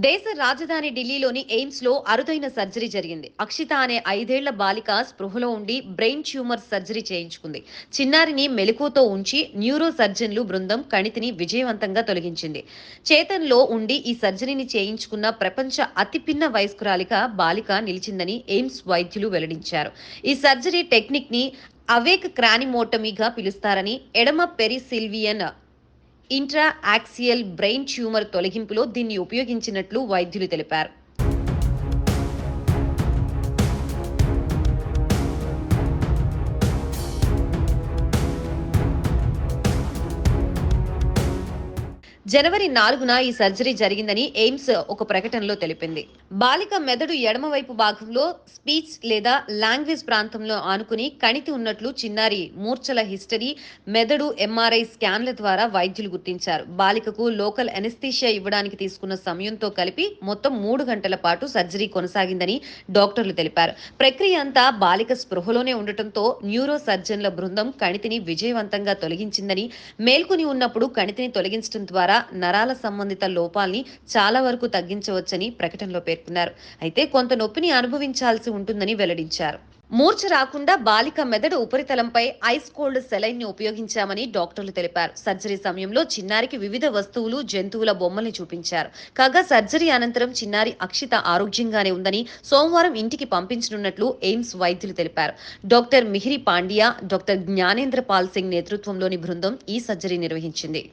దేశ రాజధాని ఢిల్లీలోని ఎయిమ్స్ లో అరుదైన సర్జరీ జరిగింది. అక్షిత అనే 5 ఏళ్ల బాలిక స్పృహలో ఉండి బ్రెయిన్ ట్యూమర్ సర్జరీ చేయించుకుంది. చిన్నారిని మెలకువతో ఉంచి న్యూరో సర్జన్లు బృందం కణితిని విజయవంతంగా తొలగించింది. చేతన్లో ఉండి ఈ సర్జరీని చేయించుకున్న ప్రపంచ అతి పిన్న వయస్కురాలిగా బాలిక నిలిచిందని ఎయిమ్స్ వైద్యులు వెల్లడించారు. ఈ సర్జరీ టెక్నిక్ ని అవేక్ క్రానిమోటమీగా పిలుస్తారని, ఎడమ పెరిసిల్వియన్ ఇంట్రా యాక్సియల్ బ్రెయిన్ ట్యూమర్ తొలగింపులో దీన్ని ఉపయోగించినట్లు వైద్యులు తెలిపారు. జనవరి 4న ఈ సర్జరీ జరిగిందని ఎయిమ్స్ ఒక ప్రకటనలో తెలిపింది. బాలిక మెదడు ఎడమవైపు భాగంలో స్పీచ్ లేదా లాంగ్వేజ్ ప్రాంతంలో ఆనుకుని కణితి ఉన్నట్లు చిన్నారి మూర్ఛల హిస్టరీ, మెదడు ఎంఆర్ఐ స్కాన్ల ద్వారా వైద్యులు గుర్తించారు. బాలికకు లోకల్ ఎనెస్థీషియా ఇవ్వడానికి తీసుకున్న సమయంతో కలిపి మొత్తం 3 గంటల పాటు సర్జరీ కొనసాగిందని డాక్టర్లు తెలిపారు. ప్రక్రియ అంతా బాలిక స్పృహలోనే ఉండటంతో న్యూరో సర్జన్ల బృందం కణితిని విజయవంతంగా తొలగించిందని, మేల్కొని ఉన్నప్పుడు కణితిని తొలగించడం ద్వారా నరాల సంబంధిత లోపాల్ని చాలా వరకు తగ్గించవచ్చని ప్రకటనలో పేర్కొన్నారు. అయితే కొంత నొప్పిని అనుభవించాల్సి ఉంటుందని వెల్లడించారు. మూర్ఛ రాకుండా బాలిక మెదడు ఉపరితలంపై ఐస్ కోల్డ్ సెలైన్ ని ఉపయోగించామని డాక్టర్లు తెలిపారు. సర్జరీ సమయంలో చిన్నారికి వివిధ వస్తువులు, జంతువుల బొమ్మల్ని చూపించారు. కాగా సర్జరీ అనంతరం చిన్నారి అక్షిత ఆరోగ్యంగానే ఉందని, సోమవారం ఇంటికి పంపించనున్నట్లు ఎయిమ్స్ వైద్యులు తెలిపారు. డాక్టర్ మిహిరి పాండియా, డాక్టర్ జ్ఞానేంద్ర పాల్ సింగ్ నేతృత్వంలోని బృందం ఈ సర్జరీ నిర్వహించింది.